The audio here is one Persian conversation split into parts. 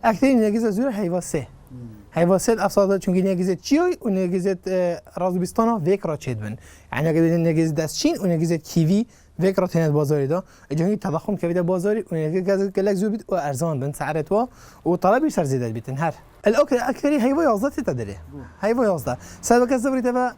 اكثر نيجز زور هيواسه هيواسه افصاد چونكي نيجز تشي ونيجز رازبستانا فكره تشدبن يعني اگر نيجز دستچین و نيجز كيفي فكره تنت بازاري ده جهني تضخم كبيره بازاري ونيجز كلك زوبت وارزان بن سعرتها وطلبي سر زيادة بيتن هر الاكل اكثر هيو يازده تدري هيو يازده سبب كذا تبع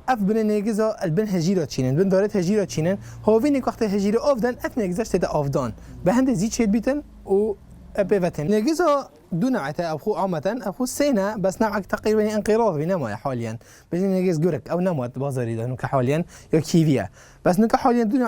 اف بن نيجزا البن هجيره تشينن بن دارت هجيره تشينن هو فين وقت هجيره افدان اف نيجزاش تدا افدان به هند زيد شيد بيتن و ابيفتن نيجزا دون عتا ابخو عامه ابخو سينا بس نوعك تقريبا انقراض بينما حاليا بس نيجز جورك او نموت بازاري ده نك حاليا يا كيفيا بس نك حاليا دون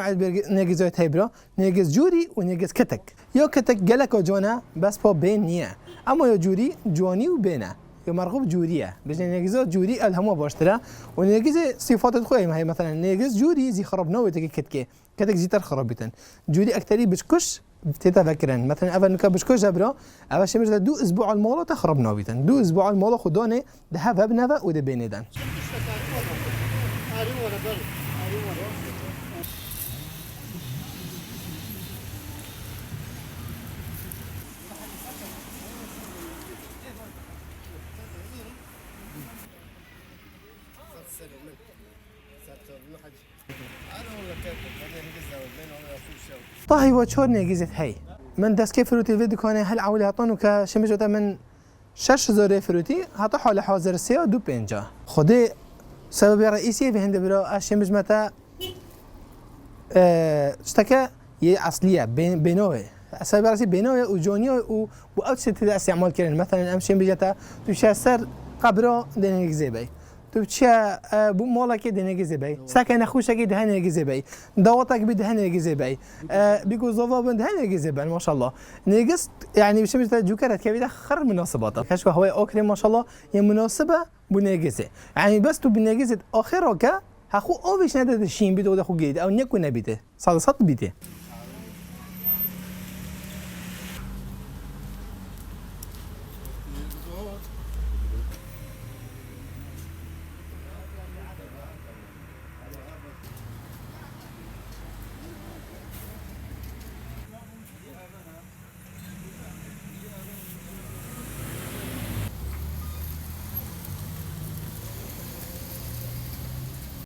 نيجزا تايبرا نيجز جوري ونيجز كتك يا كتك جلك جونا بس با بين نيه اما يا جوري جواني وبينه يا مرغوب جوريه بس نيجز جوري الهم باشترا ونيجز صفات الخوي ما هي مثلا نيجز جوري زي خرب نوتك كتك كتك زي تر خربتن جوري اكتري بشكش تتفكرن مثلا اول نكا بشكو جبرا اول شيء مش دو اسبوع المولا تخرب نوبيتن دو اسبوع المولا خدانه ده هب نبا وده بيندن طاهي وشور نيجزت هي من دست كيف فروتي الفيديو كان هل عولي هطانو كشمجوتا من 6000 فروتي هطا حال حاضر سيا دو بينجا خدي سبب رئيسي في هند برا الشمج متى اشتكى ي اصليه بينوه سبب رئيسي بينوه وجونيو واوتش تدا استعمال كرن مثلا امشي بيجتا تشاسر قبره دنيجزي بي تبتشا بو مالك دنيجزي بي سكن خوشك دهنيجزي بي دواتك بدهنيجزي بي بيكو زوفا بندهنيجزي بي ما شاء الله نيجس يعني بش جوكرت كبيره خر مناسبات كشف هواي اوكري ما شاء الله هي مناسبه بنيجزي يعني بس تو بنيجزي اخرك هخو اوفيش ندد الشين بيدو خو جيد او نيكو نبيته صاد بيته